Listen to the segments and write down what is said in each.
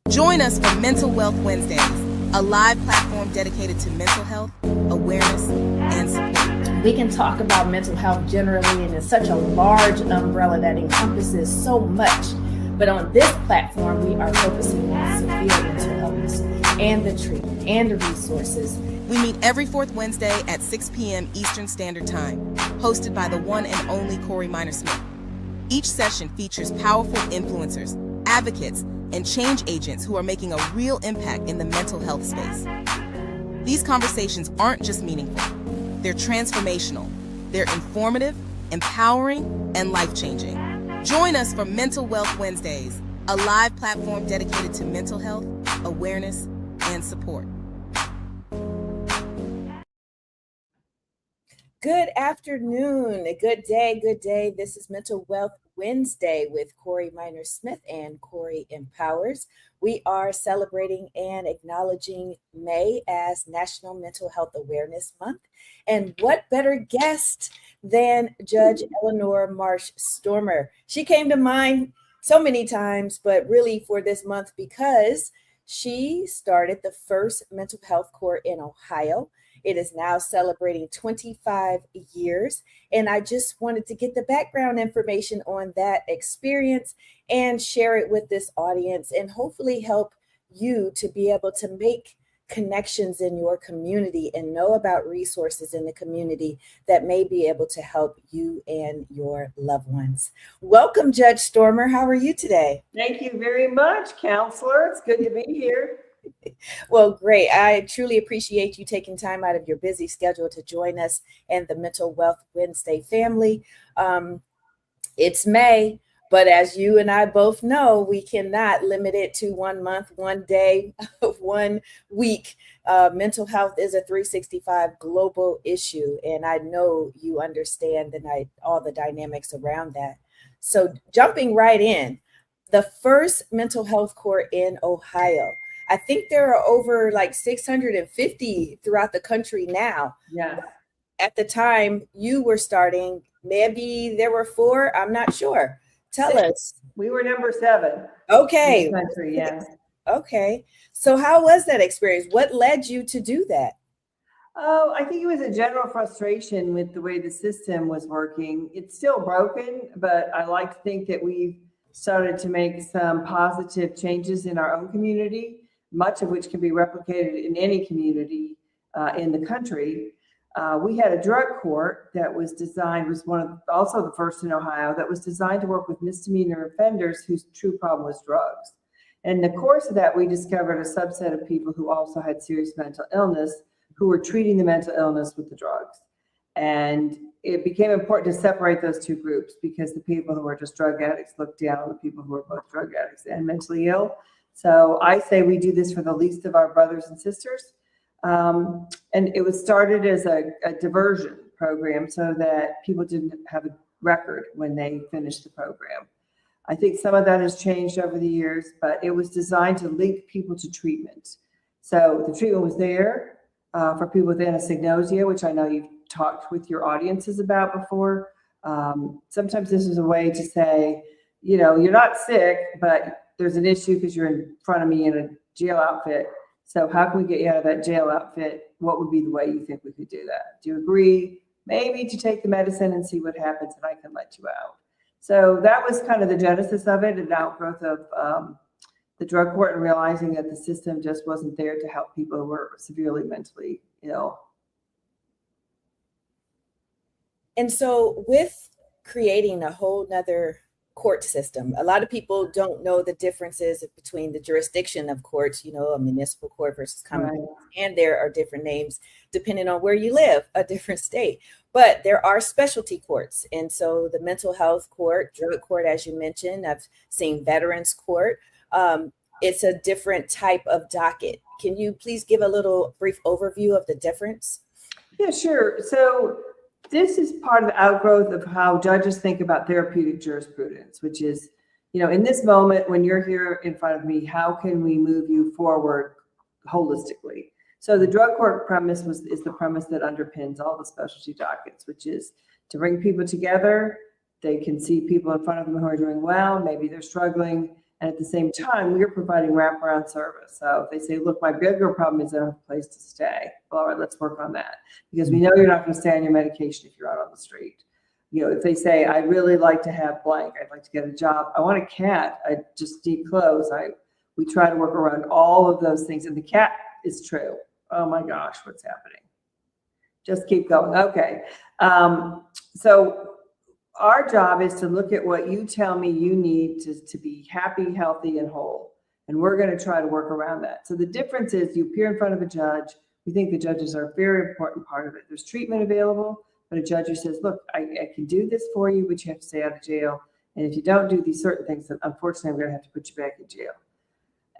Join us for Mental Wealth Wednesdays, a live platform dedicated to mental health, awareness, and support. We can talk about mental health generally, and it's such a large umbrella that encompasses so much. But on this platform, we are focusing on severe mental illness and the treatment and the resources. We meet every fourth Wednesday at 6 p.m. Eastern Standard Time, hosted by the one and only Corey Minor Smith. Each session features powerful influencers, advocates, and change agents who are making a real impact in the mental health space. These conversations aren't just meaningful, they're transformational. They're informative, empowering, and life-changing. Join us for Mental Wealth Wednesdays, a live platform dedicated to mental health, awareness, and support. Good afternoon, good day. This is Mental Wealth Wednesday with Corey Minor Smith and Corey Empowers. We are celebrating and acknowledging May as National Mental Health Awareness Month. And what better guest than Judge Elinor Marsh Stormer? She came to mind so many times, but really for this month because she started the first mental health court in Ohio. It is now celebrating 25 years. And I just wanted to get the background information on that experience and share it with this audience and hopefully help you to be able to make connections in your community and know about resources in the community that may be able to help you and your loved ones. Welcome, Judge Stormer. How are you today? Thank you very much, Counselor. It's good to be here. Well, great. I truly appreciate you taking time out of your busy schedule to join us and the Mental Wealth Wednesday family. It's May, but as you and I both know, we cannot limit it to 1 month, 1 day, 1 week. Mental health is a 365 global issue, and I know you understand all the dynamics around that. So jumping right in, the first mental health court in Ohio. I think there are over like 650 throughout the country now. Yeah. At the time you were starting, maybe there were 4. I'm not sure. Tell us. We were number 7. Okay. In the country, yeah. Okay. So how was that experience? What led you to do that? Oh, I think it was a general frustration with the way the system was working. It's still broken, but I like to think that we've started to make some positive changes in our own community, much of which can be replicated in any community in the country. We had a drug court that was designed, also the first in Ohio, that was designed to work with misdemeanor offenders whose true problem was drugs. And in the course of that, we discovered a subset of people who also had serious mental illness who were treating the mental illness with the drugs. And it became important to separate those two groups because the people who were just drug addicts looked down on the people who were both drug addicts and mentally ill. So I say we do this for the least of our brothers and sisters. And it was started as a diversion program so that people didn't have a record when they finished the program. I think some of that has changed over the years, but it was designed to link people to treatment. So the treatment was there for people with anosognosia, which I know you've talked with your audiences about before. Sometimes this is a way to say, you're not sick, but there's an issue because you're in front of me in a jail outfit. So how can we get you out of that jail outfit? What would be the way you think we could do that? Do you agree maybe to take the medicine and see what happens and I can let you out? So that was kind of the genesis of it, an outgrowth of the drug court and realizing that the system just wasn't there to help people who were severely mentally ill. And so with creating a whole nother court system, a lot of people don't know the differences between the jurisdiction of courts, a municipal court versus common court, and there are different names depending on where you live, a different state. But there are specialty courts. And so the mental health court, drug court, as you mentioned, I've seen veterans court. It's a different type of docket. Can you please give a little brief overview of the difference? Yeah, sure. So this is part of the outgrowth of how judges think about therapeutic jurisprudence, which is, in this moment when you're here in front of me, how can we move you forward holistically? So the drug court premise is the premise that underpins all the specialty dockets, which is to bring people together. They can see people in front of them who are doing well, maybe they're struggling, And at the same time, we're providing wraparound service. So if they say, look, my bigger problem is I don't have a place to stay. Well, all right, let's work on that. Because we know you're not going to stay on your medication if you're out on the street. You know, if they say, I'd really like to have blank, I'd like to get a job, I want a cat, I just need clothes. We try to work around all of those things. And the cat is true. Oh my gosh, what's happening? Just keep going. Okay. So our job is to look at what you tell me you need to be happy, healthy, and whole. And we're going to try to work around that. So the difference is you appear in front of a judge. We think the judges are a very important part of it. There's treatment available, but a judge who says, look, I can do this for you, but you have to stay out of jail. And if you don't do these certain things, then unfortunately, I'm going to have to put you back in jail.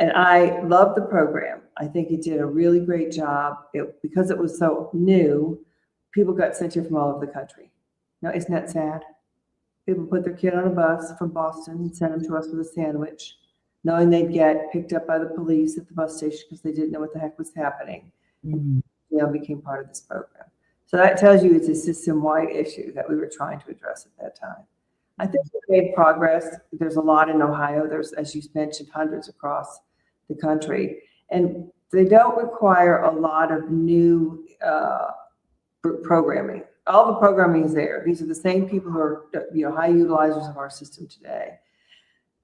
And I love the program. I think it did a really great job. Because it was so new, people got sent here from all over the country. Now, isn't that sad? People put their kid on a bus from Boston and sent them to us with a sandwich, knowing they'd get picked up by the police at the bus station because they didn't know what the heck was happening. And became part of this program. So that tells you it's a system-wide issue that we were trying to address at that time. I think we made progress. There's a lot in Ohio. There's, as you mentioned, hundreds across the country. And they don't require a lot of new programming. All the programming is there. These are the same people who are, high utilizers of our system today.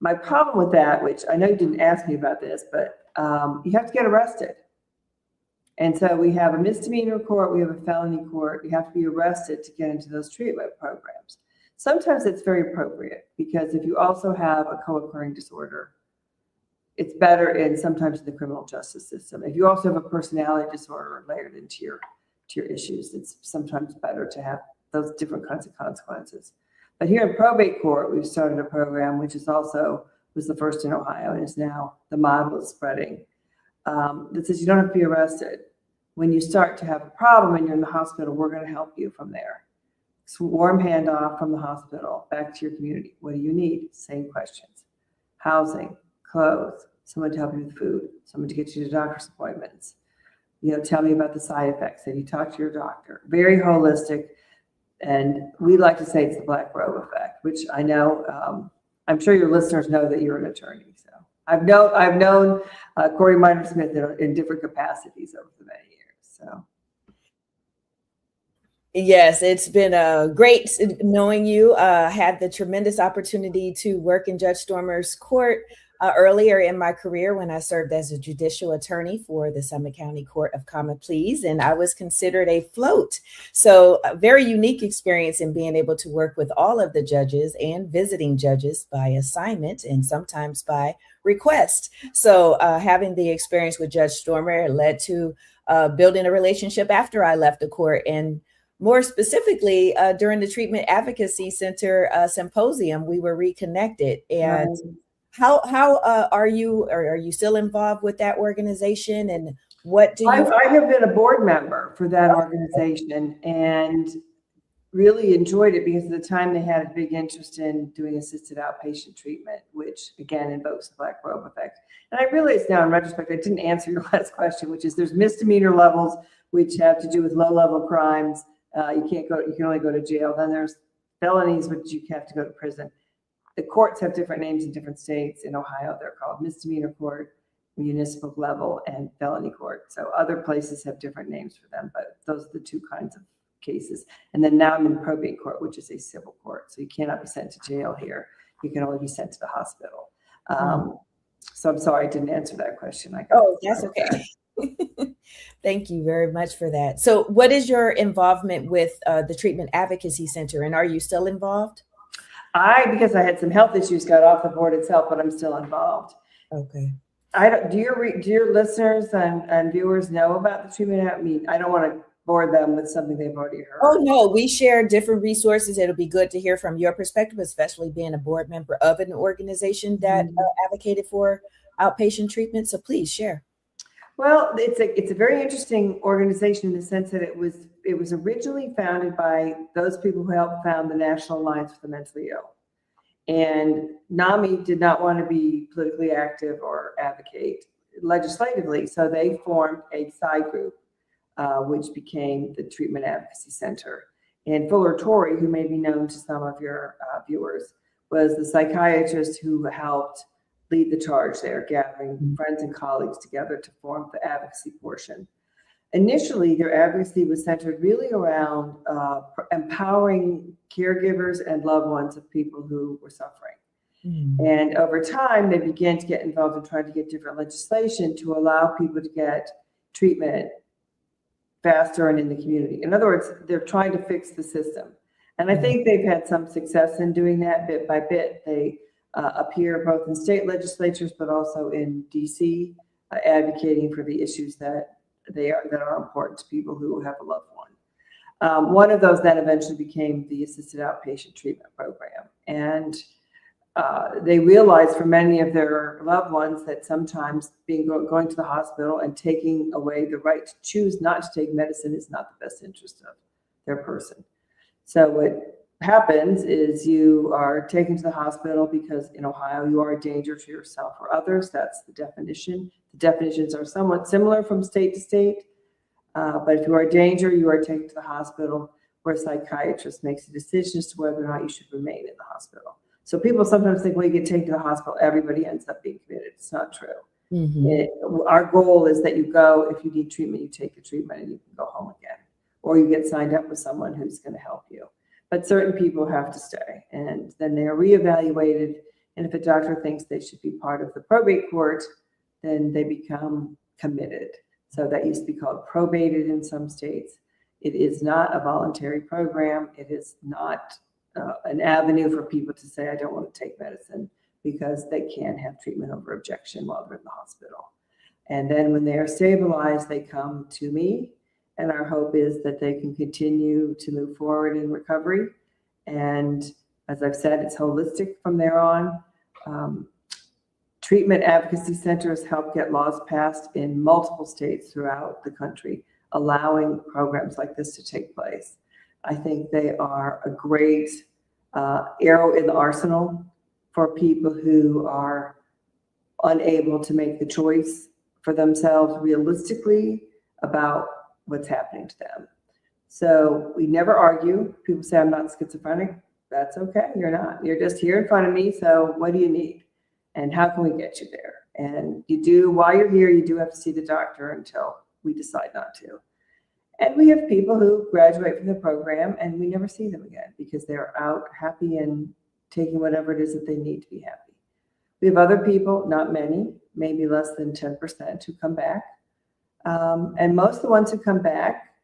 My problem with that, which I know you didn't ask me about this, but you have to get arrested. And so we have a misdemeanor court, we have a felony court. You have to be arrested to get into those treatment programs. Sometimes it's very appropriate because if you also have a co-occurring disorder, it's better in sometimes in the criminal justice system. If you also have a personality disorder layered into your issues, it's sometimes better to have those different kinds of consequences. But here in probate court, we've started a program which is also was the first in Ohio and is now the model is spreading. That says you don't have to be arrested. When you start to have a problem and you're in the hospital, we're going to help you from there. So warm handoff from the hospital back to your community. What do you need? Same questions. Housing, clothes, someone to help you with food, someone to get you to doctor's appointments. Tell me about the side effects. Have you talked to your doctor? Very holistic. And we like to say it's the black robe effect, which I know, I'm sure your listeners know that you're an attorney. So I've known Corey Minor Smith in different capacities over the many years. So. Yes, it's been great knowing you. Had the tremendous opportunity to work in Judge Stormer's court earlier in my career when I served as a judicial attorney for the Summit County Court of Common Pleas, and I was considered a float. So a very unique experience in being able to work with all of the judges and visiting judges by assignment and sometimes by request. So having the experience with Judge Stormer led to building a relationship after I left the court, and more specifically, during the Treatment Advocacy Center symposium, we were reconnected. And how are you? Are you still involved with that organization? And what do you? I have been a board member for that organization and really enjoyed it because at the time they had a big interest in doing assisted outpatient treatment, which again invokes the black robe effect. And I realize now in retrospect, I didn't answer your last question, which is there's misdemeanor levels, which have to do with low-level crimes. You can only go to jail. Then there's felonies, which you have to go to prison. The courts have different names in different states. In Ohio, they're called misdemeanor court, municipal level, and felony court. So other places have different names for them, but those are the two kinds of cases. And then now I'm in probate court, which is a civil court. So you cannot be sent to jail here. You can only be sent to the hospital. So I'm sorry I didn't answer that question. That's okay. Thank you very much for that. So what is your involvement with the Treatment Advocacy Center, and are you still involved? Because I had some health issues, got off the board itself, but I'm still involved. Okay. Do your listeners and viewers know about the treatment? I mean, I don't want to bore them with something they've already heard. Oh, no, we share different resources. It'll be good to hear from your perspective, especially being a board member of an organization that advocated for outpatient treatment. So please share. Well, it's a very interesting organization in the sense that it was originally founded by those people who helped found the National Alliance for the Mentally Ill. And NAMI did not want to be politically active or advocate legislatively, so they formed a side group, which became the Treatment Advocacy Center. And Fuller Torrey, who may be known to some of your viewers, was the psychiatrist who helped lead the charge there, gathering friends and colleagues together to form the advocacy portion. Initially, their advocacy was centered really around empowering caregivers and loved ones of people who were suffering. And over time, they began to get involved in trying to get different legislation to allow people to get treatment faster and in the community. In other words, they're trying to fix the system. And I think they've had some success in doing that bit by bit. They appear both in state legislatures, but also in DC, advocating for the issues that are important to people who have a loved one. One of those then eventually became the assisted outpatient treatment program. And they realized for many of their loved ones that sometimes going to the hospital and taking away the right to choose not to take medicine is not the best interest of their person. So what happens is you are taken to the hospital because in Ohio you are a danger to yourself or others. That's the definition. The definitions are somewhat similar from state to state, but if you are a danger, you are taken to the hospital where a psychiatrist makes a decision as to whether or not you should remain in the hospital. So people sometimes think, well, you get taken to the hospital, everybody ends up being committed. It's not true. Our goal is that you go, if you need treatment, you take the treatment and you can go home again, or you get signed up with someone who's going to help you. But certain people have to stay, and then they are reevaluated. And if a doctor thinks they should be part of the probate court, then they become committed. So that used to be called probated in some states. It is not a voluntary program. It is not an avenue for people to say, I don't want to take medicine, because they can't have treatment over objection while they're in the hospital. And then when they are stabilized, they come to me. And our hope is that they can continue to move forward in recovery. And as I've said, it's holistic from there on. Treatment advocacy centers help get laws passed in multiple states throughout the country, allowing programs like this to take place. I think they are a great arrow in the arsenal for people who are unable to make the choice for themselves realistically about what's happening to them. So we never argue. People say, I'm not schizophrenic. That's okay. You're not. You're just here in front of me. So what do you need? And how can we get you there? And you do, while you're here, you do have to see the doctor until we decide not to. And we have people who graduate from the program and we never see them again because they're out happy and taking whatever it is that they need to be happy. We have other people, not many, maybe less than 10% who come back. And most of the ones who come back,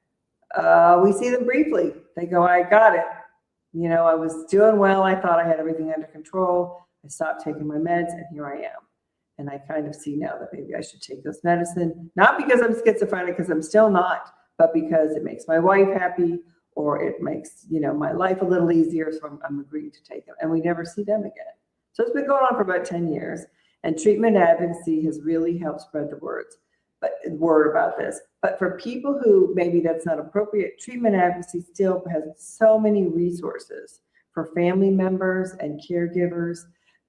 we see them briefly. They go, I got it. You know, I was doing well. I thought I had everything under control. I stopped taking my meds and here I am. And I kind of see now that maybe I should take this medicine, not because I'm schizophrenic, because I'm still not, but because it makes my wife happy or it makes, you know, my life a little easier. So I'm agreeing to take them, and we never see them again. So it's been going on for about 10 years, and treatment advocacy has really helped spread the word about this. But for people who maybe that's not appropriate, treatment advocacy still has so many resources for family members and caregivers.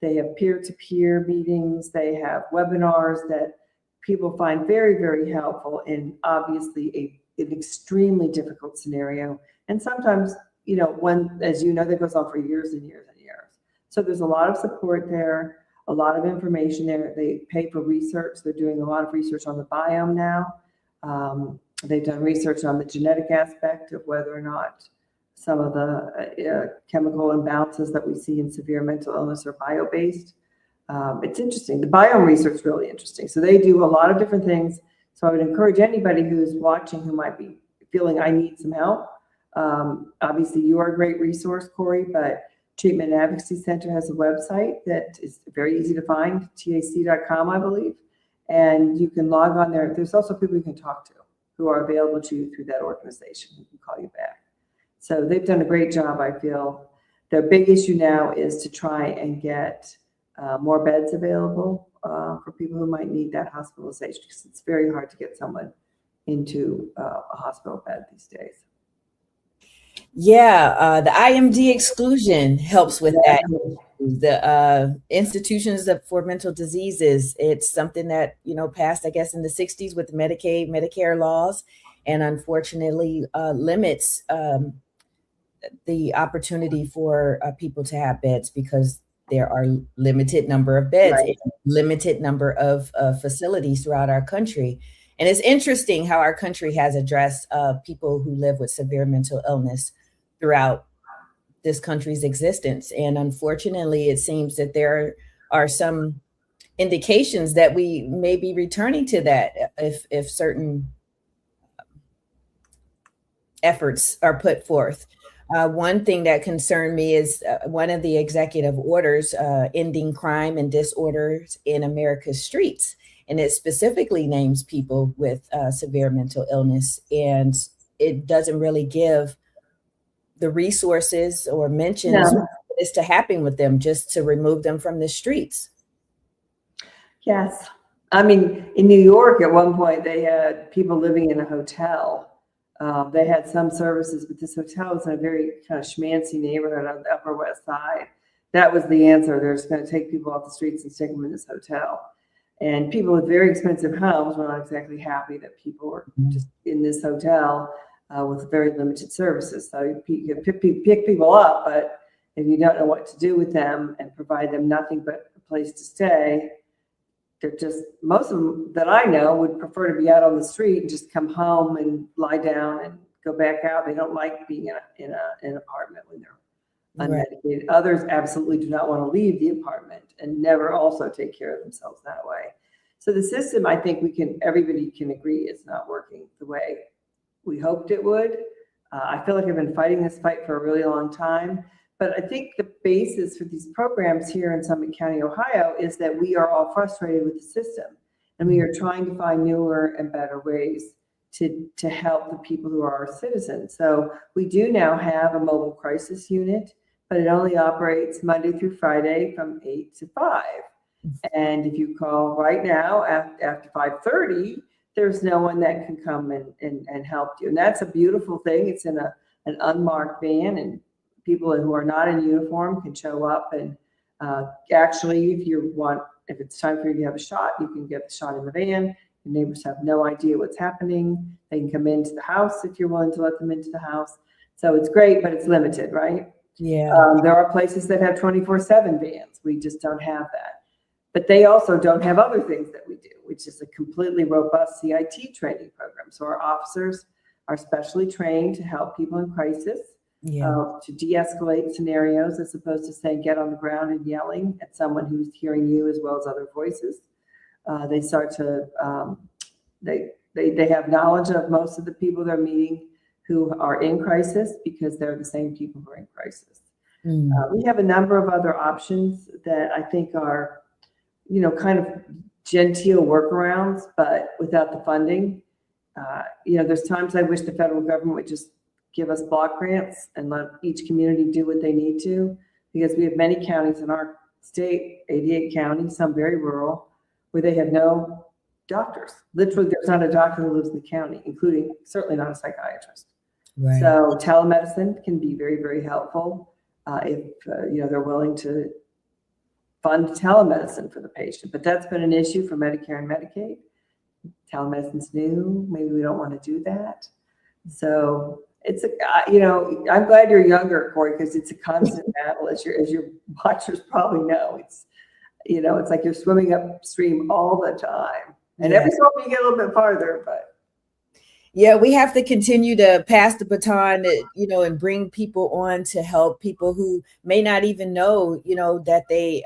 They have peer-to-peer meetings. They have webinars that people find very, very helpful in obviously an extremely difficult scenario. And sometimes, you know, one, as you know, that goes on for years and years and years. So there's a lot of support there, a lot of information there. They pay for research. They're doing a lot of research on the biome now. They've done research on the genetic aspect of whether or not some of the chemical imbalances that we see in severe mental illness are bio-based. It's interesting. The biome research is really interesting. So they do a lot of different things. So I would encourage anybody who's watching who might be feeling I need some help. Obviously, you are a great resource, Corey, but Treatment Advocacy Center has a website that is very easy to find, tac.com, I believe. And you can log on there. There's also people you can talk to who are available to you through that organization who can call you back. So they've done a great job, I feel. Their big issue now is to try and get more beds available for people who might need that hospitalization, because it's very hard to get someone into a hospital bed these days. Yeah, the IMD exclusion helps with that. The institutions for mental diseases, it's something that, you know, passed, I guess, in the 60s with Medicaid, Medicare laws, and unfortunately limits the opportunity for people to have beds because there are limited number of beds, Right. limited number of facilities throughout our country. And it's interesting how our country has addressed people who live with severe mental illness throughout this country's existence. And unfortunately, it seems that there are some indications that we may be returning to that if certain efforts are put forth. One thing that concerned me is one of the executive orders ending crime and disorders in America's streets. And it specifically names people with severe mental illness. And it doesn't really give the resources or mentions what is to happen with them, just to remove them from the streets. Yes. I mean, in New York, at one point, they had people living in a hotel. They had some services, but this hotel was in a very kind of schmancy neighborhood on the Upper West Side. That was the answer. They're just going to take people off the streets and stick them in this hotel. And people with very expensive homes were not exactly happy that people were just in this hotel with very limited services. So you can pick people up, but if you don't know what to do with them and provide them nothing but a place to stay, they're just, most of them that I know would prefer to be out on the street and just come home and lie down and go back out. They don't like being in an apartment when they're unmedicated. Right. Others absolutely do not want to leave the apartment and never also take care of themselves that way. So the system, I think everybody can agree, is not working the way we hoped it would. I feel like I've been fighting this fight for a really long time. But I think the basis for these programs here in Summit County, Ohio, is that we are all frustrated with the system, and we are trying to find newer and better ways to help the people who are our citizens. So we do now have a mobile crisis unit, but it only operates Monday through Friday from 8 to 5. And if you call right now after 5:30, there's no one that can come and help you. And that's a beautiful thing. It's in an unmarked van, and people who are not in uniform can show up and actually, if it's time for you to have a shot, you can get the shot in the van. Your neighbors have no idea what's happening. They can come into the house if you're willing to let them into the house. So it's great, but it's limited, right? Yeah. There are places that have 24/7 vans. We just don't have that. But they also don't have other things that we do, which is a completely robust CIT training program. So our officers are specially trained to help people in crisis. To de-escalate scenarios, as opposed to saying get on the ground and yelling at someone who's hearing you as well as other voices. They start to they have knowledge of most of the people they're meeting who are in crisis, because they're the same people who are in crisis. We have a number of other options that I think are, kind of genteel workarounds, but without the funding. There's times I wish the federal government would just give us block grants and let each community do what they need to, because we have many counties in our state, 88 counties, some very rural, where they have no doctors. Literally, there's not a doctor who lives in the county, including certainly not a psychiatrist. Right. So telemedicine can be very, very helpful if they're willing to fund telemedicine for the patient. But that's been an issue for Medicare and Medicaid. Telemedicine's new. Maybe we don't want to do that. So it's I'm glad you're younger, Corey, because it's a constant battle, as your watchers probably know. It's like you're swimming upstream all the time, and every so often you get a little bit farther. But yeah, we have to continue to pass the baton, and bring people on to help people who may not even know, that they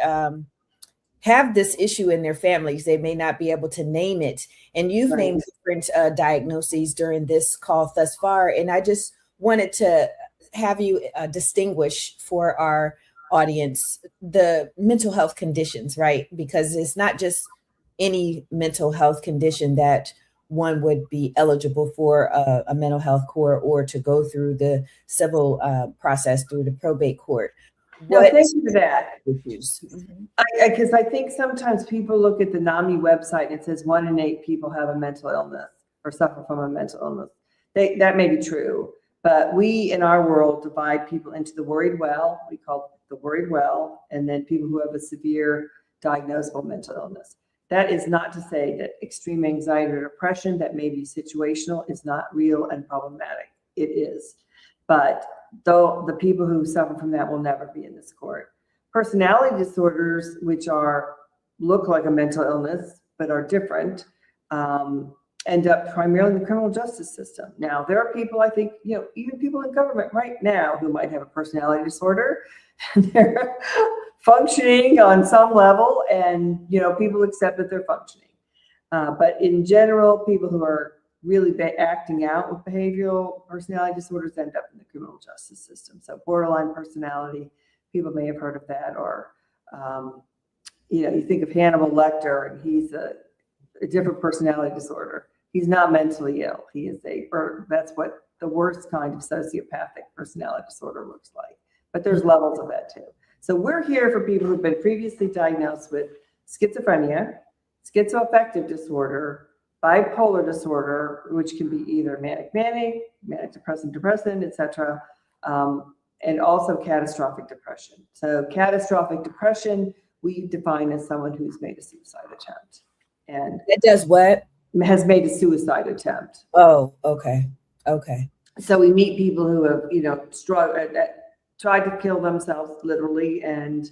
have this issue in their families. They may not be able to name it. And you've named different diagnoses during this call thus far. And I just wanted to have you distinguish for our audience the mental health conditions, right? Because it's not just any mental health condition that one would be eligible for a mental health court or to go through the civil process through the probate court. No, thank you for that. Because I think sometimes people look at the NAMI website and it says 1 in 8 people have a mental illness or suffer from a mental illness. That may be true, but we in our world divide people into the worried well, we call the worried well, and then people who have a severe diagnosable mental illness. That is not to say that extreme anxiety or depression that may be situational is not real and problematic. It is. But though the people who suffer from that will never be in this court. Personality disorders, which look like a mental illness, but are different, end up primarily in the criminal justice system. Now, there are people, I think, even people in government right now who might have a personality disorder, and they're functioning on some level, and, people accept that they're functioning. But in general, people who are really acting out with behavioral personality disorders end up in the criminal justice system. So borderline personality, people may have heard of that, or, you think of Hannibal Lecter, and he's a different personality disorder. He's not mentally ill. He is that's what the worst kind of sociopathic personality disorder looks like. But there's levels of that too. So we're here for people who've been previously diagnosed with schizophrenia, schizoaffective disorder, bipolar disorder, which can be either manic, depressant, etc., and also catastrophic depression. So catastrophic depression, we define as someone who's made a suicide attempt. And it does what? Has made a suicide attempt. Oh, okay. Okay. So we meet people who have, tried to kill themselves literally and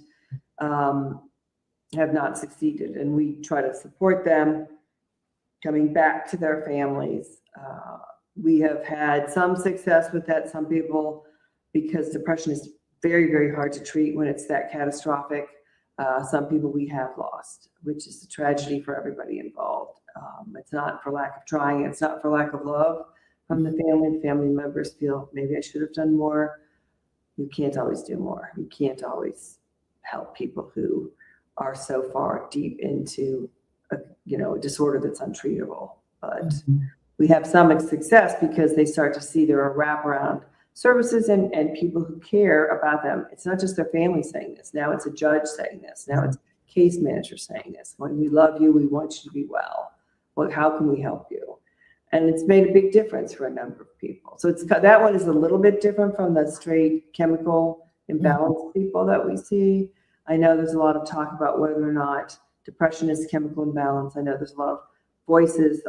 have not succeeded. And we try to support them coming back to their families. We have had some success with that. Some people, because depression is very, very hard to treat when it's that catastrophic. Some people we have lost, which is a tragedy for everybody involved. It's not for lack of trying. It's not for lack of love from the family. Family members feel maybe I should have done more. You can't always do more. You can't always help people who are so far deep into a disorder that's untreatable. But we have some success because they start to see there are wraparound services and people who care about them. It's not just their family saying this. Now it's a judge saying this. Now it's a case manager saying this. When we love you, we want you to be well. Well, how can we help you? And it's made a big difference for a number of people. So that one is a little bit different from the straight chemical imbalance people that we see. I know there's a lot of talk about whether or not depression is chemical imbalance. I know there's a lot of voices,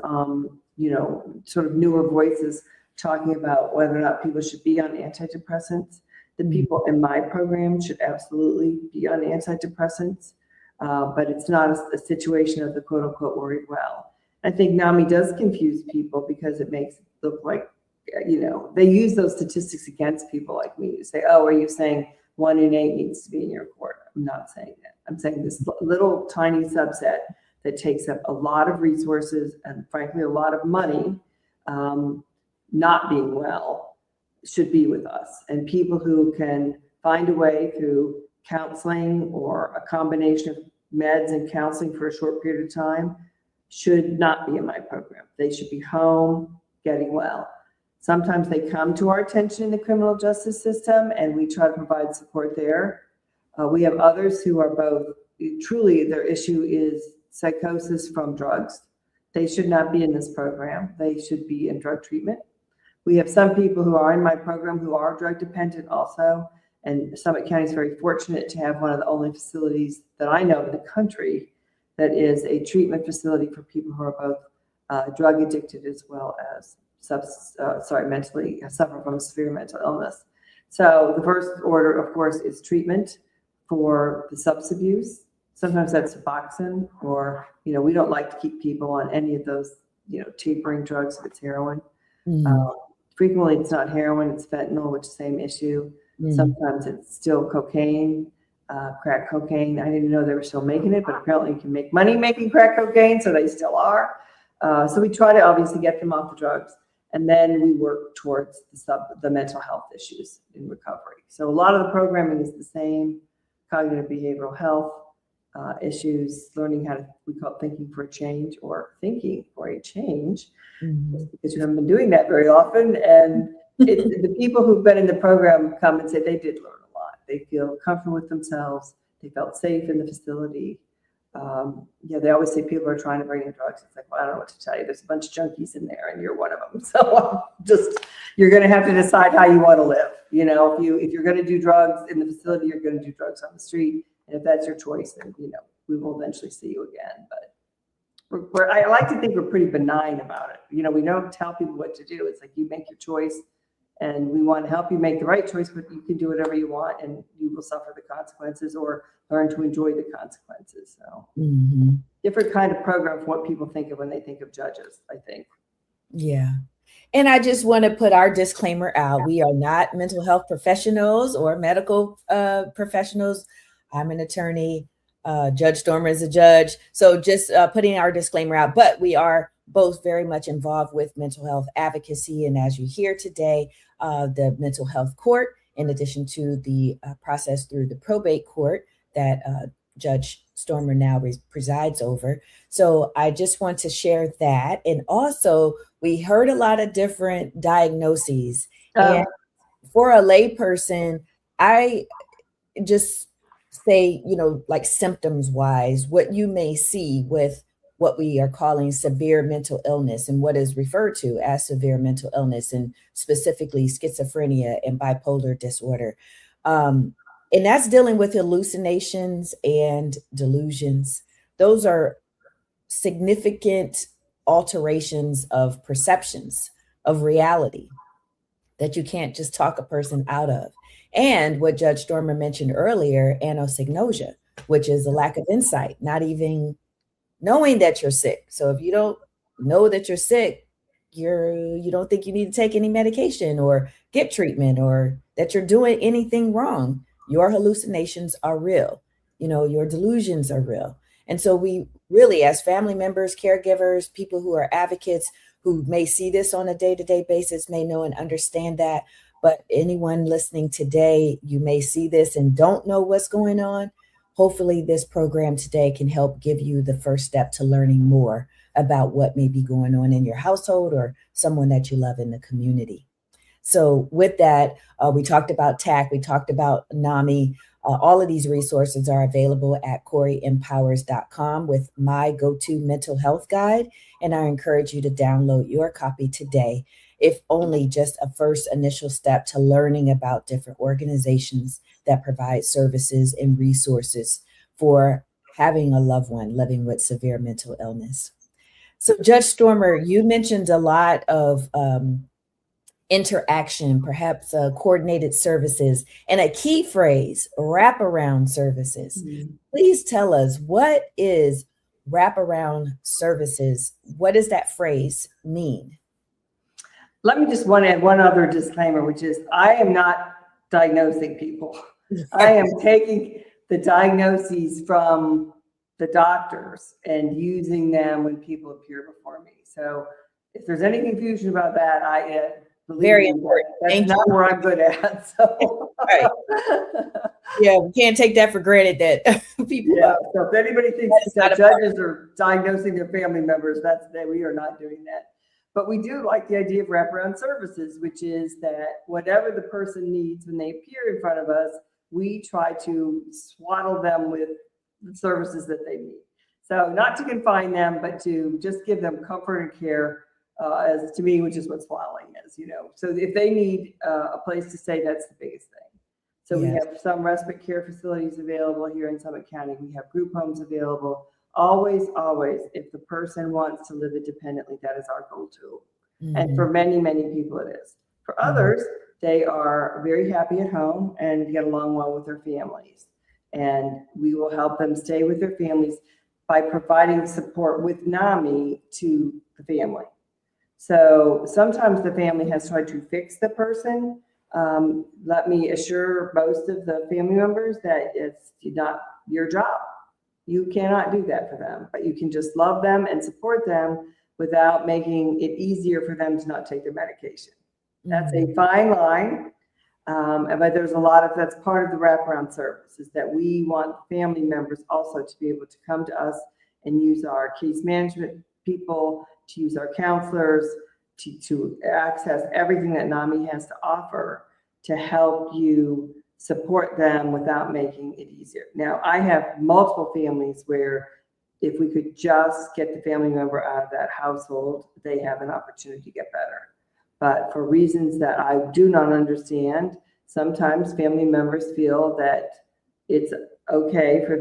sort of newer voices talking about whether or not people should be on antidepressants. The people in my program should absolutely be on antidepressants, but it's not a situation of the quote unquote worried well. I think NAMI does confuse people because it makes it look like, they use those statistics against people like me to say, oh, are you saying 1 in 8 needs to be in your court? I'm not saying that. I'm saying this little tiny subset that takes up a lot of resources and frankly, a lot of money, not being well, should be with us. And people who can find a way through counseling or a combination of meds and counseling for a short period of time should not be in my program. They should be home getting well. Sometimes they come to our attention in the criminal justice system and we try to provide support there. We have others who are both, truly their issue is psychosis from drugs. They should not be in this program. They should be in drug treatment. We have some people who are in my program who are drug dependent also. And Summit County is very fortunate to have one of the only facilities that I know in the country that is a treatment facility for people who are both drug addicted as well as mentally suffer from severe mental illness. So the first order, of course, is treatment for the substance abuse. Sometimes that's Suboxone, or, we don't like to keep people on any of those, tapering drugs if it's heroin. Frequently it's not heroin, it's fentanyl, which is the same issue. Sometimes it's still cocaine, crack cocaine. I didn't know they were still making it, but apparently you can make money making crack cocaine, so they still are. So we try to obviously get them off the drugs, and then we work towards the mental health issues in recovery. So a lot of the programming is the same: cognitive behavioral health issues, learning how to, we call it thinking for a change, or thinking for a change, because you haven't been doing that very often. And the people who've been in the program come and say they did learn a lot. They feel comfortable with themselves. They felt safe in the facility. They always say people are trying to bring in drugs. It's like, well, I don't know what to tell you. There's a bunch of junkies in there and you're one of them. So you're going to have to decide how you want to live. If you're going to do drugs in the facility, you're going to do drugs on the street. And if that's your choice, then, we will eventually see you again. But I like to think we're pretty benign about it. We don't tell people what to do. It's like you make your choice And we want to help you make the right choice, but you can do whatever you want and you will suffer the consequences or learn to enjoy the consequences. So different kind of program from what people think of when they think of judges, I think. Yeah. And I just want to put our disclaimer out. We are not mental health professionals or medical professionals. I'm an attorney. Judge Stormer is a judge. So just putting our disclaimer out, but we are both very much involved with mental health advocacy. And as you hear today, the mental health court, in addition to the process through the probate court that Judge Stormer now presides over. So I just want to share that. And also, we heard a lot of different diagnoses. And for a layperson, I just say, like symptoms wise, what you may see with what we are calling severe mental illness and what is referred to as severe mental illness, and specifically schizophrenia and bipolar disorder. And that's dealing with hallucinations and delusions. Those are significant alterations of perceptions of reality that you can't just talk a person out of. And what Judge Stormer mentioned earlier, anosognosia, which is a lack of insight, not even knowing that you're sick. So if you don't know that you're sick, you don't think you need to take any medication or get treatment or that you're doing anything wrong. Your hallucinations are real. Your delusions are real. And so we really, as family members, caregivers, people who are advocates who may see this on a day-to-day basis, may know and understand that. But anyone listening today, you may see this and don't know what's going on. Hopefully this program today can help give you the first step to learning more about what may be going on in your household or someone that you love in the community. So with that, we talked about TAC, we talked about NAMI. All of these resources are available at CoreyEmpowers.com with my go-to mental health guide. And I encourage you to download your copy today, if only just a first initial step to learning about different organizations that provide services and resources for having a loved one living with severe mental illness. So Judge Stormer, you mentioned a lot of interaction, perhaps coordinated services, and a key phrase, wraparound services. Please tell us, what is wraparound services? What does that phrase mean? Let me just add one other disclaimer, which is I am not diagnosing people. I am taking the diagnoses from the doctors and using them when people appear before me. So if there's any confusion about that, I very important. That's not where I'm good at. So. Right. Yeah, we can't take that for granted that people. Yeah. So if anybody thinks that judges are diagnosing their family members, we are not doing that. But we do like the idea of wraparound services, which is that whatever the person needs when they appear in front of us, we try to swaddle them with the services that they need. So not to confine them, but to just give them comfort and care, as to me, which is what swaddling is, So if they need a place to stay, that's the biggest thing. So we have some respite care facilities available here in Summit County. We have group homes available. Always, if the person wants to live independently, that is our go-to. And for many, many people it is. For others, they are very happy at home and get along well with their families. And we will help them stay with their families by providing support with NAMI to the family. So sometimes the family has tried to fix the person. Let me assure most of the family members that it's not your job. You cannot do that for them, but you can just love them and support them without making it easier for them to not take their medication. That's a fine line, but there's a lot of, that's part of the wraparound service, is that we want family members also to be able to come to us and use our case management people, to use our counselors, to access everything that NAMI has to offer to help you support them without making it easier. Now, I have multiple families where if we could just get the family member out of that household, they have an opportunity to get better. But for reasons that I do not understand, sometimes family members feel that it's okay for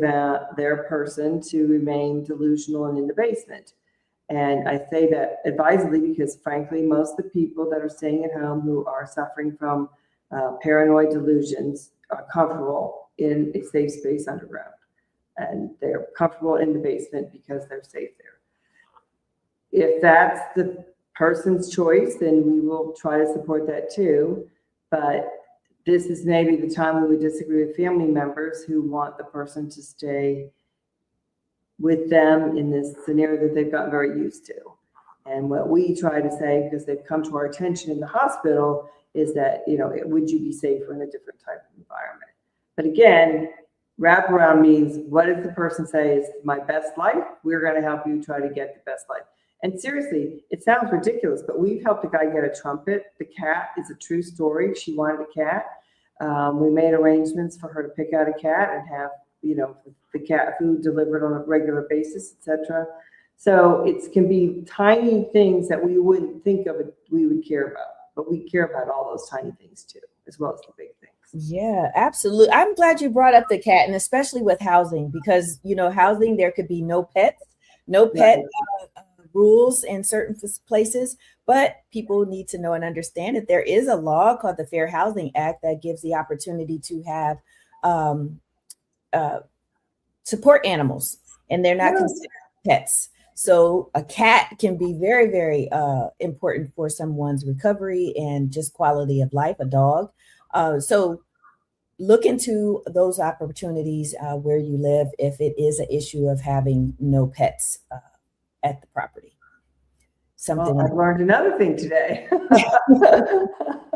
their person to remain delusional and in the basement. And I say that advisedly because, frankly, most of the people that are staying at home who are suffering from paranoid delusions are comfortable in a safe space underground. And they're comfortable in the basement because they're safe there. If that's the person's choice, then we will try to support that too. But this is maybe the time when we disagree with family members who want the person to stay with them in this scenario that they've gotten very used to. And what we try to say, because they've come to our attention in the hospital, is that, would you be safer in a different type of environment? But again, wraparound means, what does the person say is my best life? We're going to help you try to get the best life. And seriously, it sounds ridiculous, but we've helped a guy get a trumpet. The cat is a true story. She wanted a cat. We made arrangements for her to pick out a cat and have, the cat food delivered on a regular basis, etc. So it can be tiny things that we wouldn't think of we would care about, but we care about all those tiny things too, as well as the big things. Yeah, absolutely. I'm glad you brought up the cat, and especially with housing, because, housing, there could be no pet rules in certain places, but people need to know and understand that there is a law called the Fair Housing Act that gives the opportunity to have support animals, and they're not considered pets. So a cat can be very, very important for someone's recovery and just quality of life, a dog. So look into those opportunities where you live if it is an issue of having no pets at the property. Well, I've learned another thing today.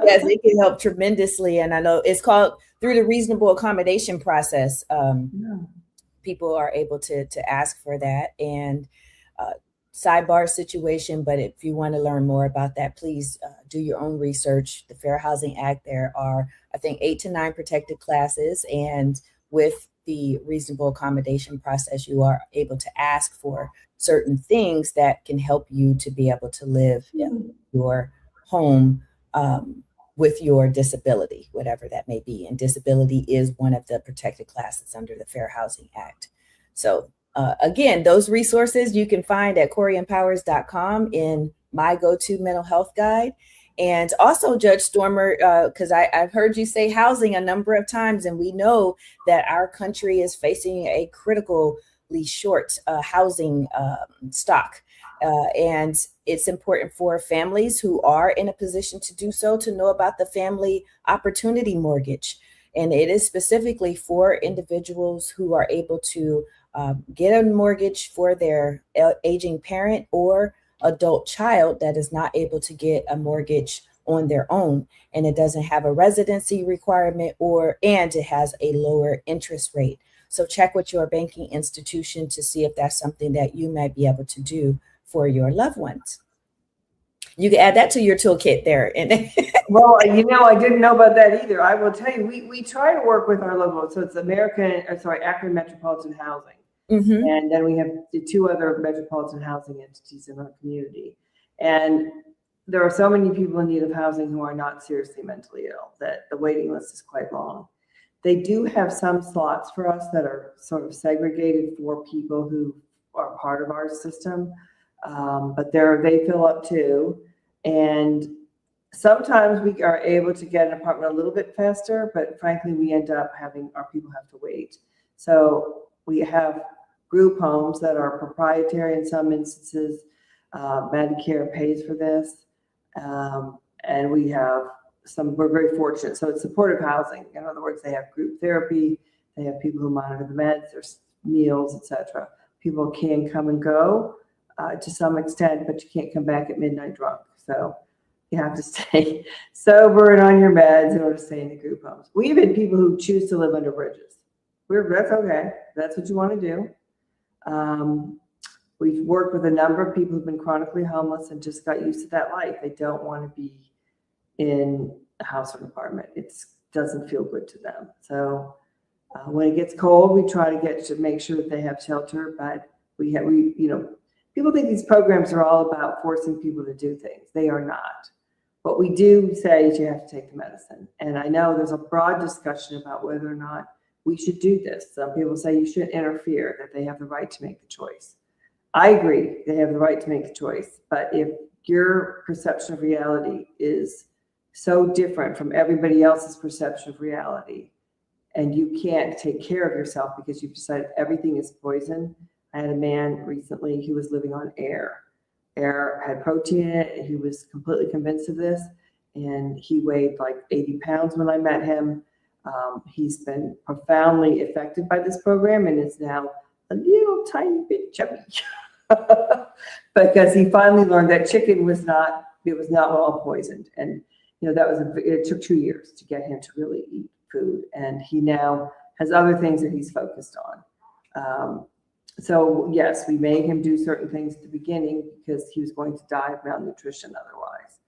Yes, it can help tremendously. And I know it's called, through the reasonable accommodation process, people are able to ask for that. And sidebar situation, but if you want to learn more about that, please do your own research. The Fair Housing Act, there are, I think, 8 to 9 protected classes. And with the reasonable accommodation process, you are able to ask for certain things that can help you to be able to live in your home with your disability, whatever that may be. And disability is one of the protected classes under the Fair Housing Act. So again, those resources you can find at CoreyEmpowers.com in my go-to mental health guide. And also, Judge Stormer, because I've heard you say housing a number of times, and we know that our country is facing a critically short housing stock. And it's important for families who are in a position to do so to know about the Family Opportunity Mortgage. And it is specifically for individuals who are able to get a mortgage for their aging parent or adult child that is not able to get a mortgage on their own, and it doesn't have a residency requirement and it has a lower interest rate. So check with your banking institution to see if that's something that you might be able to do for your loved ones. You can add that to your toolkit there. Well, I didn't know about that either. I will tell you, we try to work with our local, so it's Akron Metropolitan Housing. Mm-hmm. And then we have the 2 other metropolitan housing entities in our community. And there are so many people in need of housing who are not seriously mentally ill that the waiting list is quite long. They do have some slots for us that are sort of segregated for people who are part of our system, but they fill up too. And sometimes we are able to get an apartment a little bit faster, but frankly, we end up having our people have to wait. So we have group homes that are proprietary in some instances. Medicare pays for this. And we have we're very fortunate. So it's supportive housing. In other words, they have group therapy. They have people who monitor the meds, there's meals, etc. People can come and go to some extent, but you can't come back at midnight drunk. So you have to stay sober and on your meds in order to stay in the group homes. We've had people who choose to live under bridges. That's okay. That's what you want to do. We've worked with a number of people who've been chronically homeless and just got used to that life. They don't want to be in a house or an apartment. It doesn't feel good to them. So when it gets cold, we try to make sure that they have shelter. But people think these programs are all about forcing people to do things. They are not. What we do say is you have to take the medicine. And I know there's a broad discussion about whether or not we should do this. Some people say you shouldn't interfere, that they have the right to make the choice. I agree, they have the right to make the choice. But if your perception of reality is so different from everybody else's perception of reality, and you can't take care of yourself because you've decided everything is poison. I had a man recently, he was living on air. Air had protein in it, and he was completely convinced of this. And he weighed like 80 pounds when I met him. He's been profoundly affected by this program and is now a little tiny bit chubby. Because he finally learned that chicken was not well poisoned. And, it took 2 years to get him to really eat food. And he now has other things that he's focused on. So yes, we made him do certain things at the beginning because he was going to die of malnutrition otherwise.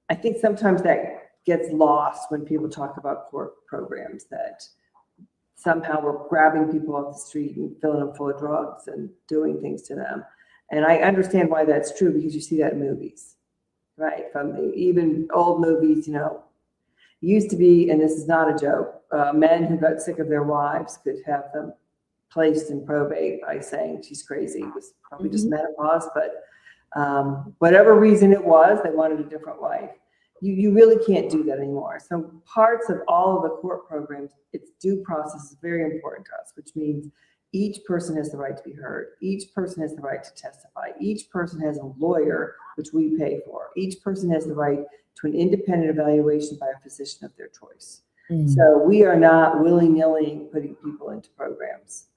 I think sometimes that gets lost when people talk about court programs, that somehow we're grabbing people off the street and filling them full of drugs and doing things to them. And I understand why that's true, because you see that in movies, right? From even old movies, used to be, and this is not a joke, men who got sick of their wives could have them placed in probate by saying she's crazy. It was probably just menopause, but whatever reason it was, they wanted a different wife. You really can't do that anymore. So parts of all of the court programs, its due process is very important to us, which means each person has the right to be heard. Each person has the right to testify. Each person has a lawyer, which we pay for. Each person has the right to an independent evaluation by a physician of their choice. So we are not willy-nilly putting people into programs.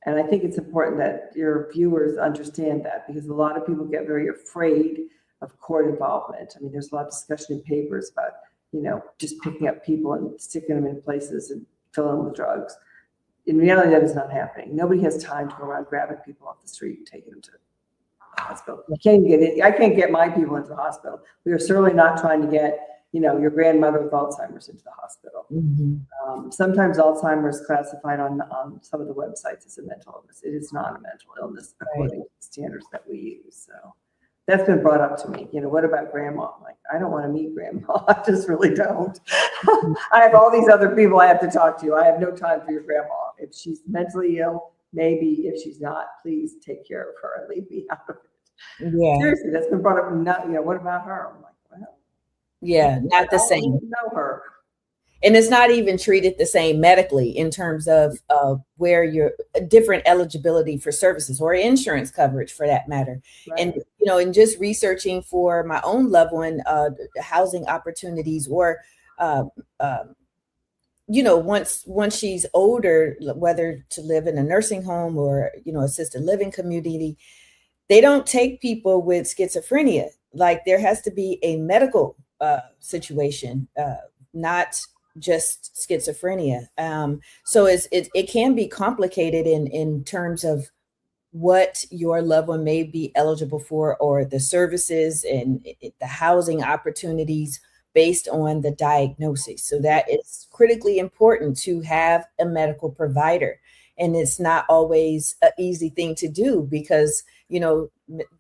And I think it's important that your viewers understand that, because a lot of people get very afraid of court involvement. I mean, there's a lot of discussion in papers about, just picking up people and sticking them in places and filling them with drugs. In reality, that is not happening. Nobody has time to go around grabbing people off the street and taking them to the hospital. I can't get my people into the hospital. We are certainly not trying to get, your grandmother with Alzheimer's into the hospital. Sometimes Alzheimer's is classified on some of the websites as a mental illness. It is not a mental illness according to the standards that we use. So that's been brought up to me. What about grandma? I'm like, I don't want to meet grandma. I just really don't. I have all these other people I have to talk to. I have no time for your grandma. If she's mentally ill, maybe. If she's not, please take care of her and leave me out of it. Yeah. Seriously, that's been brought up. What about her? I'm like, well. Yeah, not the same. Know her. And it's not even treated the same medically in terms of where you're different eligibility for services or insurance coverage for that matter. Right. And, in just researching for my own loved one, housing opportunities or, once she's older, whether to live in a nursing home or, assisted living community, they don't take people with schizophrenia. Like there has to be a medical situation, not just schizophrenia. So it can be complicated in terms of what your loved one may be eligible for, or the services and the housing opportunities based on the diagnosis. So that it's critically important to have a medical provider. And it's not always an easy thing to do because,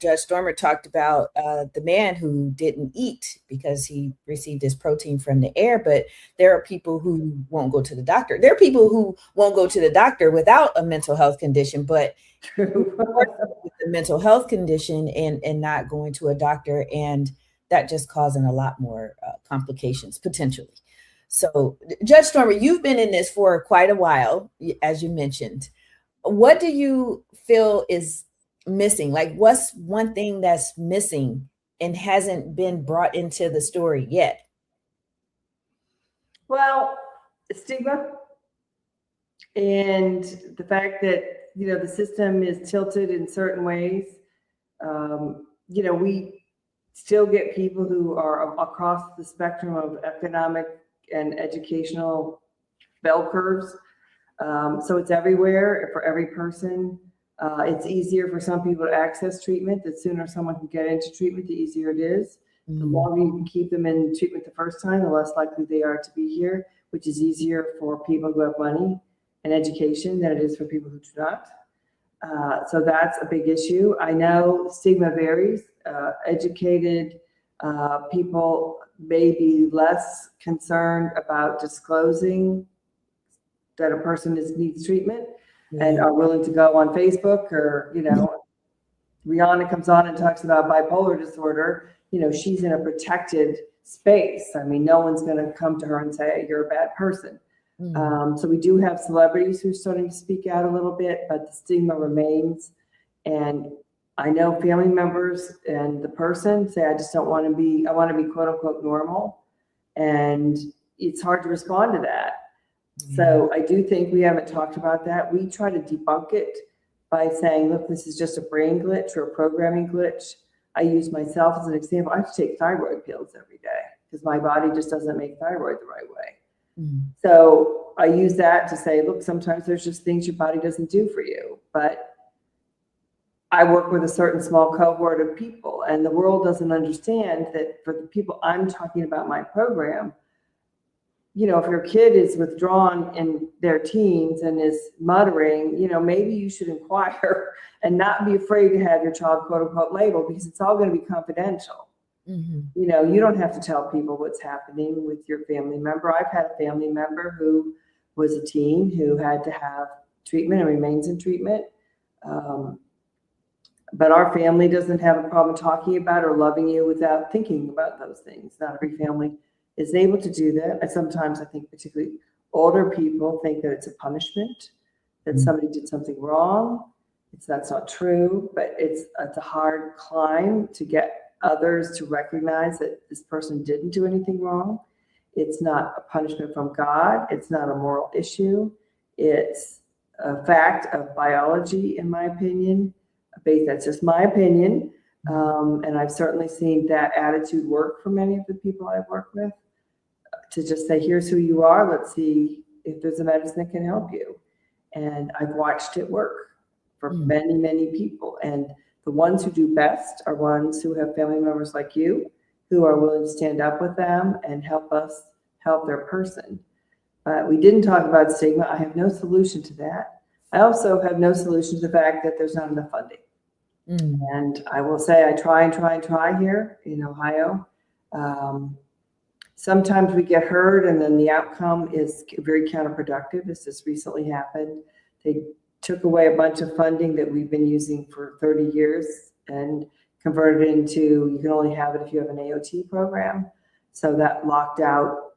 Judge Stormer talked about the man who didn't eat because he received his protein from the air, but there are people who won't go to the doctor. There are people who won't go to the doctor without a mental health condition, but with the mental health condition and not going to a doctor, and that just causing a lot more complications potentially. So, Judge Stormer, you've been in this for quite a while, as you mentioned. What do you feel is missing? Like, what's one thing that's missing and hasn't been brought into the story yet? Well, stigma and the fact that, the system is tilted in certain ways. We still get people who are across the spectrum of economic and educational bell curves. So it's everywhere for every person. It's easier for some people to access treatment. The sooner someone can get into treatment, the easier it is. The longer you can keep them in treatment the first time, the less likely they are to be here, which is easier for people who have money and education than it is for people who do not. So that's a big issue. I know stigma varies. Educated people may be less concerned about disclosing that a person needs treatment. and are willing to go on Facebook, or, Rihanna comes on and talks about bipolar disorder, she's in a protected space. I mean, no one's going to come to her and say, you're a bad person. So we do have celebrities who are starting to speak out a little bit, but the stigma remains. And I know family members and the person say, I want to be quote unquote normal. And it's hard to respond to that. So I do think we haven't talked about that. We try to debunk it by saying, look, this is just a brain glitch or a programming glitch. I use myself as an example. I have to take thyroid pills every day because my body just doesn't make thyroid the right way. So I use that to say, look, sometimes there's just things your body doesn't do for you. But I work with a certain small cohort of people, and the world doesn't understand that for the people I'm talking about my program, if your kid is withdrawn in their teens and is muttering, maybe you should inquire and not be afraid to have your child quote unquote labeled, because it's all going to be confidential. You don't have to tell people what's happening with your family member. I've had a family member who was a teen who had to have treatment and remains in treatment. But our family doesn't have a problem talking about or loving you without thinking about those things. Not every family is able to do that. And sometimes I think particularly older people think that it's a punishment, that somebody did something wrong. That's not true, but it's a hard climb to get others to recognize that this person didn't do anything wrong. It's not a punishment from God. It's not a moral issue. It's a fact of biology, in my opinion. That's just my opinion. And I've certainly seen that attitude work for many of the people I've worked with, to just say, here's who you are. Let's see if there's a medicine that can help you. And I've watched it work for many, many people. And the ones who do best are ones who have family members like you, who are willing to stand up with them and help us help their person. We didn't talk about stigma. I have no solution to that. I also have no solution to the fact that there's not enough funding. And I will say I try here in Ohio. Sometimes we get heard and then the outcome is very counterproductive. This just recently happened. They took away a bunch of funding that we've been using for 30 years and converted it into, you can only have it if you have an AOT program. So that locked out,